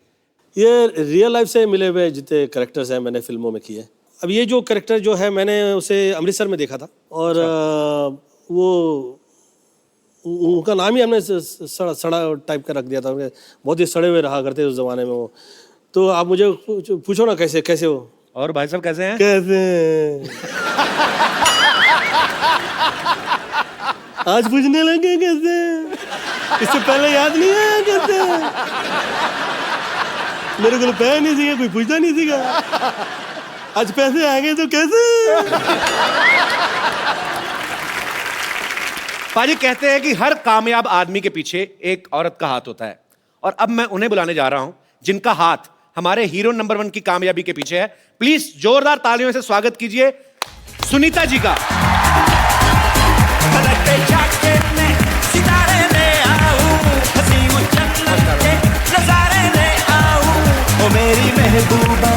Speaker 2: रियल लाइफ से मिले हुए जितने करेक्टर्स हैं मैंने फिल्मों में किए। अब ये जो करेक्टर जो है मैंने उसे अमृतसर में देखा था और वो उनका नाम ही हमने सड़ा टाइप का रख दिया था। बहुत ही सड़े हुए रहा करते उस जमाने में वो। तो आप मुझे पूछो ना कैसे कैसे हो।
Speaker 3: और भाई साहब कैसे हैं?
Speaker 2: कैसे आज पूछने लगे कैसे? इससे पहले याद नहीं आया कैसे? मेरे को पैसा नहीं सीखा, कोई पूछता नहीं सीखा। आज पैसे आएंगे तो कैसे?
Speaker 3: पाजी कहते हैं कि हर कामयाब आदमी के पीछे एक औरत का हाथ होता है, और अब मैं उन्हें बुलाने जा रहा हूं जिनका हाथ हमारे हीरो नंबर 1 की कामयाबी के पीछे है। प्लीज जोरदार तालियों से स्वागत कीजिए सुनीता जी का।
Speaker 9: मेरी महबूबा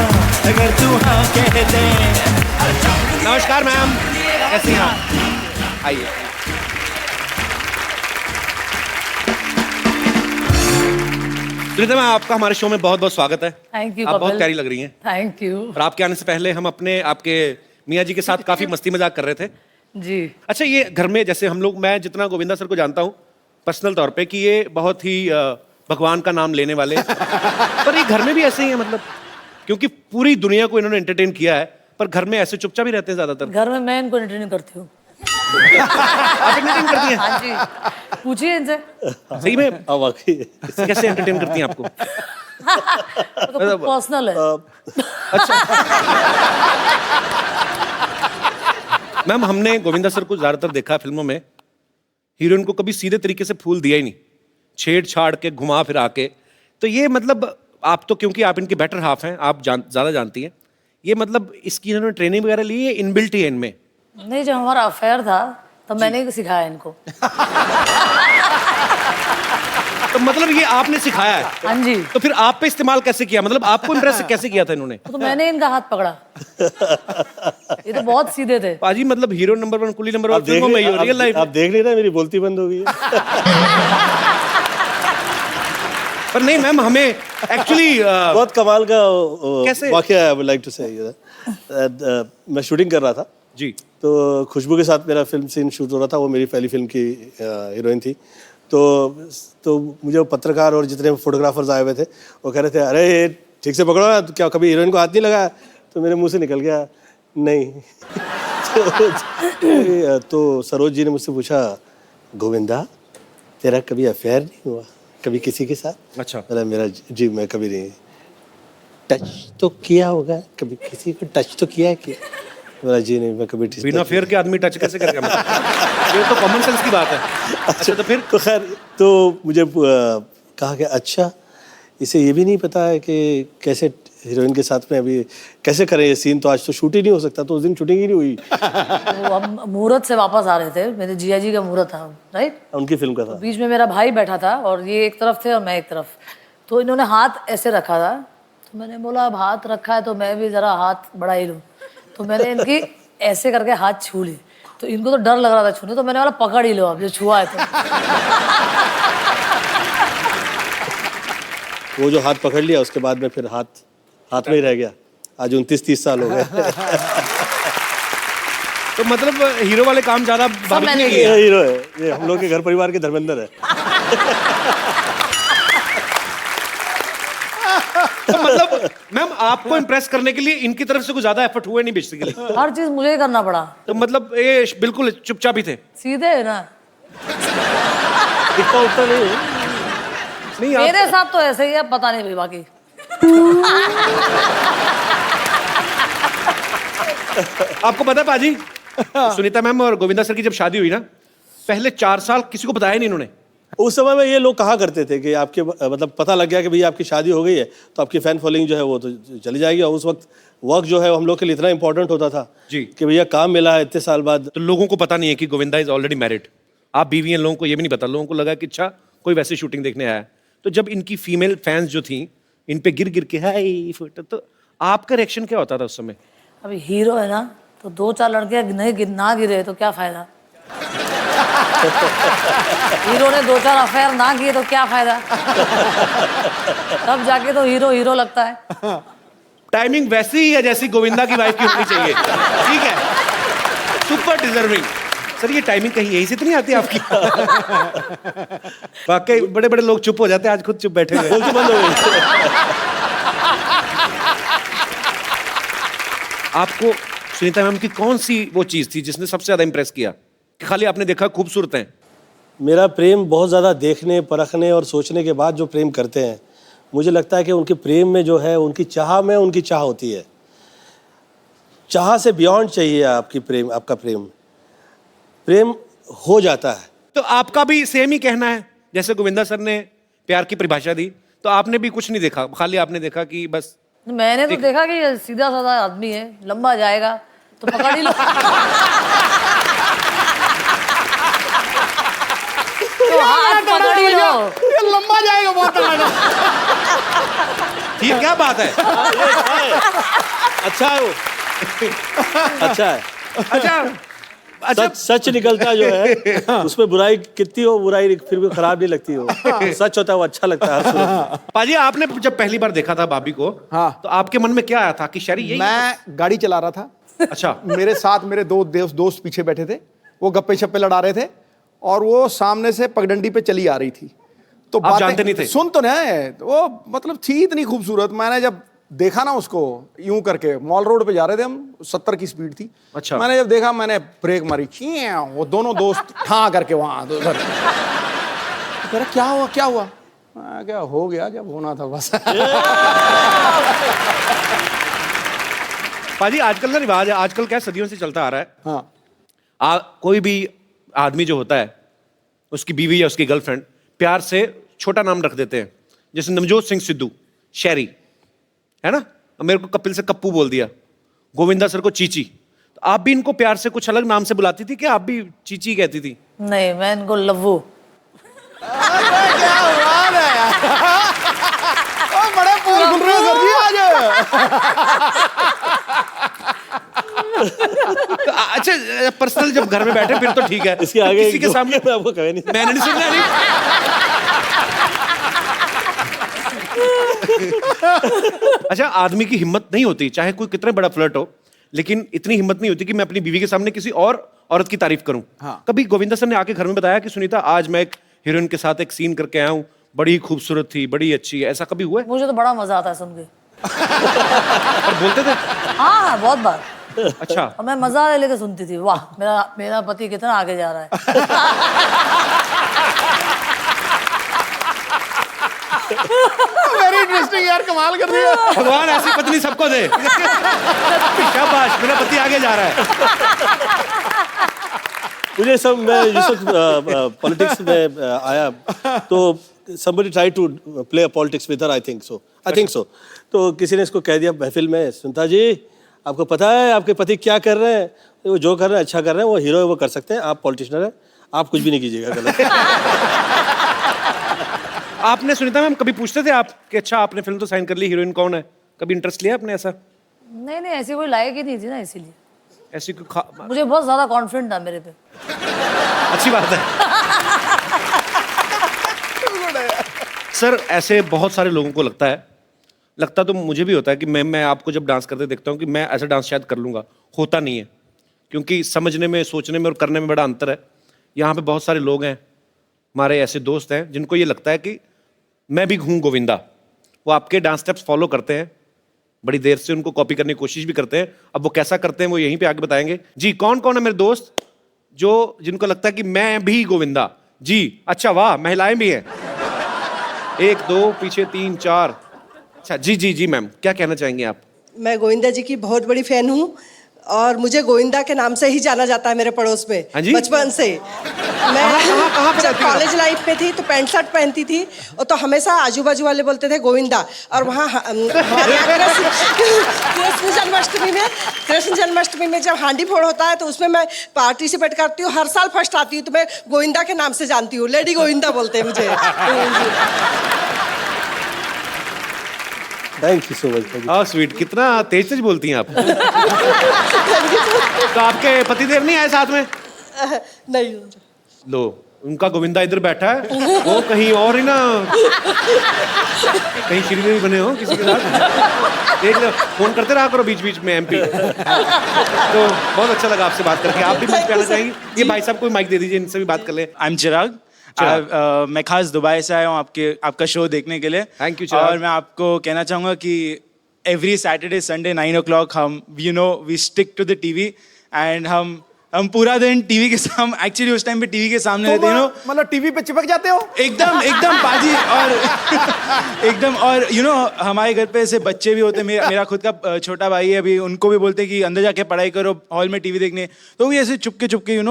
Speaker 9: अगर तू हाँ कह दे।
Speaker 3: नमस्कार मैम, कैसी हैं आप? आइए। सुनीता मैम, आपका हमारे शो में बहुत बहुत स्वागत है।
Speaker 10: Thank you.
Speaker 3: आप बहुत प्यारी लग रही हैं।
Speaker 10: Thank you.
Speaker 3: और आपके आने से पहले हम आपके मियाँ जी के साथ काफी मस्ती मजाक कर रहे थे
Speaker 10: जी।
Speaker 3: अच्छा, ये घर में जैसे हम लोग, मैं जितना गोविंदा सर को जानता हूँ पर्सनल तौर पे कि ये बहुत ही भगवान का नाम लेने वाले पर ये घर में भी ऐसे ही है, मतलब क्योंकि पूरी दुनिया को इन्होंने एंटरटेन किया है, पर घर में ऐसे चुपचाप ही रहते हैं ज्यादातर।
Speaker 10: घर में मैं इनको एंटरटेन करती हूँ।
Speaker 3: आप एंटरटेन करती हैं?
Speaker 10: हाँ जी, पूछिए इनसे।
Speaker 3: सही में?
Speaker 2: वाकई
Speaker 3: कैसे एंटरटेन करती हैं आपको?
Speaker 10: तो पर्सनल है।
Speaker 3: अच्छा मैम, हमने गोविंदा सर को ज्यादातर देखा फिल्मों में, हीरोइन को कभी सीधे तरीके से फूल दिया ही नहीं, छेड़छाड़ के घुमा फिरा के। तो ये मतलब आप तो, क्योंकि आप इनके बेटर हाफ हैं, आप ज्यादा जानती हैं, ये मतलब इसकी इन्होंने ट्रेनिंग वगैरह ली है, इनबिल्ट ही है इनमें?
Speaker 10: नहीं, जब हमारा अफेयर था तब मैंने सिखाया इनको।
Speaker 3: तो मतलब ये आपने सिखाया है?
Speaker 10: हाँ जी।
Speaker 3: तो फिर आप पे इस्तेमाल कैसे किया, मतलब आपको इम्प्रेस कैसे किया था इन्होंने?
Speaker 10: तो मैंने इनका हाथ पकड़ा। ये तो बहुत सीधे थे
Speaker 3: पाजी, मतलब हीरो नंबर 1 कुली नंबर 1 फिल्मों में ही हो, रियल लाइफ
Speaker 2: आप देख नहीं रहे, मेरी बोलती बंद हो गई है।
Speaker 3: पर नहीं मैम, हमें एक्चुअली
Speaker 2: बहुत कमाल का
Speaker 3: कैसे?
Speaker 2: वाकया आई वुड लाइक टू से। मैं शूटिंग कर रहा था
Speaker 3: जी,
Speaker 2: तो खुशबू के साथ मेरा फिल्म सीन शूट हो रहा था। वो मेरी पहली फिल्म की हीरोइन थी। तो मुझे वो पत्रकार और जितने फोटोग्राफर्स आए हुए थे वो कह रहे थे, अरे ठीक से पकड़ो ना, तो क्या कभी हीरोइन को हाथ नहीं लगाया? तो मेरे मुंह से निकल गया नहीं। तो सरोज जी ने मुझसे पूछा, गोविंदा तेरा कभी अफेयर नहीं हुआ कभी किसी के साथ?
Speaker 3: अच्छा।
Speaker 2: मेरा जी मैं कभी नहीं। टच तो किया होगा कभी, किसी को टच तो किया है क्या? मेरा जी नहीं, मैं कभी
Speaker 3: बिना फेयर के आदमी टच कैसे करेगा? ये तो कॉमन सेंस की बात है। अच्छा, तो फिर
Speaker 2: तो खैर, तो मुझे कहा कि अच्छा इसे ये भी नहीं पता है कि कैसे हीरोइन के साथ में अभी कैसे करें ये सीन, तो आज तो शूट ही नहीं हो सकता। तो उस दिन शूटिंग ही नहीं हुई।
Speaker 10: वो हम मुहूर्त से वापस आ रहे थे, मेरे जिया जी का मुहूर्त था, राइट?
Speaker 2: उनकी फिल्म का था।
Speaker 10: बीच में मेरा भाई बैठा था और ये एक तरफ थे और मैं एक तरफ। तो इन्होंने हाथ ऐसे रखा था, तो मैंने बोला अब हाथ रखा है तो मैं भी जरा हाथ बढ़ा ही लूँ। तो मैंने इनकी ऐसे करके हाथ छू ली, तो इनको तो डर लग रहा था छूने, तो मैंने बोला पकड़ ही लो अब जो छुआ है तो।
Speaker 2: वो जो हाथ पकड़ लिया उसके बाद में फिर हाथ में ही रह गया। आज 29-30 साल हो गए।
Speaker 3: तो मतलब हीरो वाले काम ज्यादा
Speaker 10: मैंने
Speaker 3: किए।
Speaker 2: ये हीरो है, ये हम लोग के घर परिवार के धर्मेंद्र है।
Speaker 3: तो मतलब मैम, आपको इम्प्रेस करने के लिए इनकी तरफ से कुछ ज्यादा एफर्ट हुए नहीं बेसिकली?
Speaker 10: हर चीज मुझे ही करना पड़ा।
Speaker 3: तो मतलब ये बिल्कुल चुपचाप ही थे?
Speaker 10: सीधे है ना,
Speaker 2: इतना उतना नहीं
Speaker 10: मेरे साथ तो ऐसे ही है, पता नहीं भाई बाकी।
Speaker 3: आपको पता है पाजी, सुनीता मैम और गोविंदा सर की जब शादी हुई ना, पहले 4 साल किसी को बताया नहीं इन्होंने।
Speaker 2: उस समय में ये लोग कहा करते थे कि आपके मतलब पता लग गया कि भैया आपकी शादी हो गई है तो आपकी फैन फॉलोइंग जो है वो तो चली जाएगी। और उस वक्त वर्क जो है हम लोग के लिए इतना इंपॉर्टेंट होता था
Speaker 3: जी
Speaker 2: कि भैया काम मिला है इतने साल बाद।
Speaker 3: तो लोगों को पता नहीं है कि गोविंदा इज ऑलरेडी मैरिड। आप बीवी हैं, लोगों को ये भी नहीं पता। लोगों को लगा कि अच्छा कोई वैसी शूटिंग देखने आया है। तो जब इनकी फीमेल फैंस जो थी इन पे गिर गिर के हाय फोटो, तो आपका रिएक्शन क्या होता था उस समय?
Speaker 10: अभी हीरो है ना, तो 2-4 लड़के नहीं ना गिरे तो क्या फायदा। हीरो ने 2-4 अफेयर ना किए तो क्या फायदा। तब जाके तो हीरो हीरो लगता है।
Speaker 3: टाइमिंग वैसी ही है जैसी गोविंदा की वाइफ की होनी चाहिए। ठीक है, सुपर डिजर्विंग। सर ये टाइमिंग कहीं यहीं से तो नहीं आती आपकी? वाकई बड़े बड़े लोग चुप हो जाते हैं, आज खुद चुप बैठे हुए।
Speaker 2: बंद हो गई।
Speaker 3: आपको सुनीता मैम की कौन सी वो चीज थी जिसने सबसे ज्यादा इंप्रेस किया कि खाली आपने देखा खूबसूरत हैं?
Speaker 2: मेरा प्रेम बहुत ज़्यादा देखने परखने और सोचने के बाद जो प्रेम करते हैं, मुझे लगता है कि उनके प्रेम में जो है उनकी चाह में उनकी चाह होती है। चाह से बियॉन्ड चाहिए आपकी प्रेम, आपका प्रेम प्रेम हो जाता है।
Speaker 3: तो आपका भी सेम ही कहना है जैसे गोविंदा सर ने प्यार की परिभाषा दी, तो आपने भी कुछ नहीं देखा, खाली आपने देखा कि बस?
Speaker 10: मैंने तो देखा कि सीधा साधा आदमी है, लंबा जाएगा तो पकड़ ही लो। तो हाथ पकड़ ही लो।
Speaker 7: ये लंबा जाएगा बहुत तगड़ा।
Speaker 3: ये क्या बात है?
Speaker 2: अच्छा है वो। अच्छा है।
Speaker 3: अच्छा अच्छा,
Speaker 2: सच निकलता जो है उसमें बुराई कितनी हो, बुराई फिर भी खराब नहीं लगती हो। सच होता है वो अच्छा लगता है हर सूरत में।
Speaker 3: पाजी आपने जब पहली बार देखा था भाभी को,
Speaker 7: हाँ,
Speaker 3: तो आपके मन में क्या आया था कि शरी यही?
Speaker 7: मैं गाड़ी चला रहा था।
Speaker 3: अच्छा।
Speaker 7: मेरे साथ मेरे 2 दोस्त पीछे बैठे थे, वो गप्पे शप्पे लड़ा रहे थे और वो सामने से पगडंडी पे चली आ रही थी। तो
Speaker 3: आप जानते नहीं थे?
Speaker 7: सुन तो नहीं, वो मतलब थी इतनी खूबसूरत। मैंने जब देखा ना उसको यूं करके, मॉल रोड पे जा रहे थे हम, 70 की स्पीड थी।
Speaker 3: अच्छा।
Speaker 7: मैंने जब देखा मैंने ब्रेक मारी, वो दोनों दोस्त हाँ करके वहां उधर। कह रहा क्या हुआ क्या हुआ? मैं क्या हो गया जब होना था बस।
Speaker 3: पाजी आजकल का रिवाज है, आजकल क्या सदियों से चलता आ रहा है।
Speaker 7: हाँ,
Speaker 3: कोई भी आदमी जो होता है, उसकी बीवी या उसकी गर्लफ्रेंड प्यार से छोटा नाम रख देते हैं। जैसे नवजोत सिंह सिद्धू शैरी है ना, मेरे को कपिल से कप्पू बोल दिया, गोविंदा सर को चीची। तो आप भी इनको प्यार से कुछ अलग नाम से बुलाती थी कि आप भी चीची कहती थी?
Speaker 10: नहीं, मैं इनको लव्वू।
Speaker 7: क्या बात है यार। बड़े फूल खुल रहे हो सर जी आज।
Speaker 3: अच्छा पर्सनल जब घर में बैठे फिर तो ठीक है,
Speaker 2: इसके आगे
Speaker 3: किसी के सामने
Speaker 2: मैं आपको कहे नहीं।
Speaker 3: मैंने नहीं सुना नहीं। अच्छा आदमी की हिम्मत नहीं होती, चाहे कोई कितना बड़ा फ्लर्ट हो, लेकिन इतनी हिम्मत नहीं होती कि मैं अपनी बीवी के सामने किसी और औरत की तारीफ करूं।
Speaker 7: हाँ।
Speaker 3: कभी गोविंदा सर ने आके घर में बताया कि सुनीता आज मैं एक हीरोइन के साथ एक सीन करके आया हूं, बड़ी खूबसूरत थी, बड़ी अच्छी है, ऐसा कभी हुआ है?
Speaker 10: मुझे तो बड़ा मजा आता है सुन के।
Speaker 3: और बोलते थे?
Speaker 10: हाँ, बहुत बार।
Speaker 3: अच्छा।
Speaker 10: और मैं मजा लेके सुनती थी, वाह मेरा पति कितना आगे जा रहा है।
Speaker 7: वेरी इंटरेस्टिंग यार, कमाल कर दिया।
Speaker 3: भगवान ऐसी पत्नी सबको दे। शाबाश, मेरा पति आगे जा रहा है।
Speaker 2: मुझे सब मैं जिस पॉलिटिक्स में आया तो somebody tried to play a politics with her, I think so. तो किसी ने इसको कह दिया महफिल में, सुनीता जी आपको पता है आपके पति क्या कर रहे हैं? वो जो कर रहे हैं अच्छा कर रहे हैं, वो हीरो है वो कर सकते हैं, आप पॉलिटिशियन हैं, आप कुछ भी नहीं कीजिएगा गलत।
Speaker 3: आपने सुनीता मैम कभी पूछते थे आप कि अच्छा आपने फिल्म तो साइन कर ली, हीरोइन कौन है? कभी इंटरेस्ट लिया आपने ऐसा?
Speaker 10: नहीं, ऐसी कोई लायक ही नहीं थी ना, इसीलिए।
Speaker 3: ऐसी
Speaker 10: मुझे बहुत ज्यादा कॉन्फिडेंट था मेरे पे।
Speaker 3: अच्छी बात है। सर ऐसे बहुत सारे लोगों को लगता तो मुझे भी होता है कि मैं आपको जब डांस करते देखता हूँ कि मैं ऐसा डांस शायद कर लूंगा, होता नहीं है, क्योंकि समझने में, सोचने में और करने में बड़ा अंतर है। यहाँ पे बहुत सारे लोग हैं, हमारे ऐसे दोस्त हैं जिनको ये लगता है कि मैं भी हूँ गोविंदा। वो आपके डांस स्टेप्स फॉलो करते हैं, बड़ी देर से उनको कॉपी करने की कोशिश भी करते हैं। अब वो कैसा करते हैं वो यहीं पे आके बताएंगे। जी कौन कौन है मेरे दोस्त जिनको लगता है कि मैं भी गोविंदा? जी अच्छा, वाह, महिलाएं भी हैं। 1 2 पीछे 3 4। अच्छा जी मैम, क्या कहना चाहेंगे आप?
Speaker 11: मैं गोविंदा जी की बहुत बड़ी फैन हूँ। और मुझे गोविंदा के नाम से ही जाना जाता है मेरे पड़ोस में
Speaker 3: हाँ जी?
Speaker 11: बचपन से। मैं जब कॉलेज लाइफ में थी तो पैंट शर्ट पहनती थी और तो हमेशा आजू बाजू वाले बोलते थे गोविंदा। और वहाँ हमारे यहाँ कृष्ण जन्माष्टमी में जब हांडी फोड़ होता है तो उसमें मैं पार्टिसिपेट करती हूँ, हर साल फर्स्ट आती हूँ। तो मैं गोविंदा के नाम से जानती हूँ, लेडी गोविंदा बोलते हैं मुझे।
Speaker 2: Thank you so much.
Speaker 3: How sweet, कितना तेज तेज बोलती हैं आप। तो आपके पतिदेव नहीं आए साथ में?
Speaker 11: नहीं।
Speaker 3: लो, उनका गोविंदा इधर बैठा है, वो कहीं और ही ना, कहीं श्रीदेवी बने हो किसी के साथ। देख लो, फोन करते रहा करो बीच बीच में MP। तो बहुत अच्छा लगा आपसे बात करके। आप भी मंच पे आना चाहेंगे? ये भाई साहब को माइक दे दीजिए, इनसे भी बात कर ले।
Speaker 1: आई एम चिराग। मैं खास दुबई से आया हूँ आपका शो देखने के लिए।
Speaker 3: Thank you, चिराग।
Speaker 1: और मैं आपको कहना चाहूँगा कि एवरी सैटरडे संडे 9 o'clock हम we stick to the TV and हम पूरा दिन टीवी के सामने, एक्चुअली उस टाइम पे टीवी के सामने रहते हैं,
Speaker 7: मतलब टीवी पे चिपक जाते हो?
Speaker 1: एकदम बाजी। और एकदम, और हमारे घर पे ऐसे बच्चे भी होते हैं। मेरा खुद का छोटा भाई है, अभी उनको भी बोलते हैं कि अंदर जाके पढ़ाई करो, हॉल में टीवी देखने। तो वो ऐसे चुपके चुपके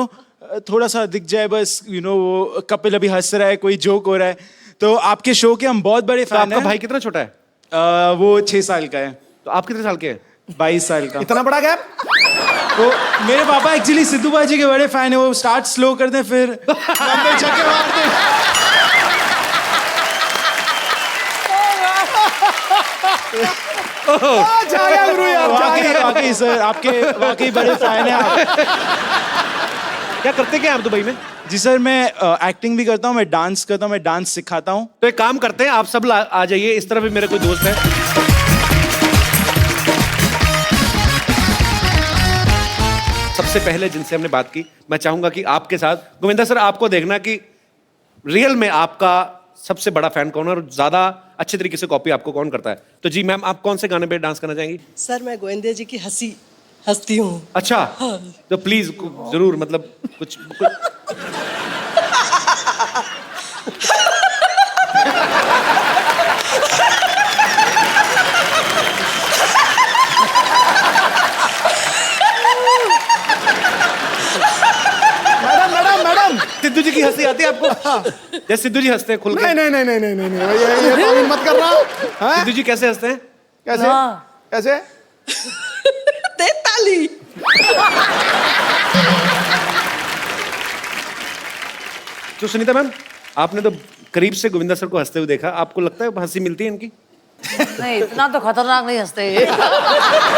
Speaker 1: थोड़ा सा दिख जाए बस, वो कपिल अभी हंस रहा है, कोई जोक हो रहा है। तो आपके शो के हम बहुत बड़े
Speaker 3: तो
Speaker 1: फैन
Speaker 3: आपका
Speaker 1: हैं।
Speaker 3: भाई कितना छोटा है?
Speaker 1: वो 6 साल का है।
Speaker 3: तो आप कितने साल के हैं?
Speaker 1: 22 साल का।
Speaker 7: इतना बड़ा गैप?
Speaker 1: तो मेरे पापा एक्चुअली सिद्धू बाजी के बड़े फैन है। वो स्टार्ट स्लो करते हैं, फिर लंबे छक्के मारते हैं।
Speaker 7: जाया गुरु यार,
Speaker 1: वाकई सर, आपके वाकई बड़े फैन हैं आप।
Speaker 3: क्या करते क्या आप दुबई में?
Speaker 1: जी सर, मैं एक्टिंग भी करता हूँ, मैं डांस करता हूँ, मैं डांस सिखाता हूँ।
Speaker 3: तो एक काम करते हैं, आप सब आ जाइए। इस तरफ भी मेरे कोई दोस्त है। सबसे पहले जिनसे हमने बात की, मैं चाहूंगा कि आपके साथ गोविंदा सर, आपको देखना कि रियल में आपका सबसे बड़ा फैन कौन है और ज्यादा अच्छे तरीके से कॉपी आपको कौन करता है। तो जी मैम, आप कौन से गाने पे डांस करना चाहेंगी?
Speaker 11: सर मैं गोविंदा जी की हंसती हूँ।
Speaker 3: अच्छा, तो प्लीज जरूर, मतलब कुछ
Speaker 7: मैडम
Speaker 3: सिद्धू जी की हंसी आती है आपको? जैसे सिद्धू जी हंसते हैं खुल के।
Speaker 7: नहीं ये तावील मत करना। हाँ?
Speaker 3: सिद्धू जी कैसे हंसते हैं?
Speaker 7: कैसे? कैसे?
Speaker 11: दे ताली।
Speaker 3: तो सुनीता मैम, आपने तो करीब से गोविंदा सर को हंसते हुए देखा, आपको लगता है हंसी मिलती है इनकी?
Speaker 10: नहीं, इतना तो खतरनाक नहीं हंसते ये।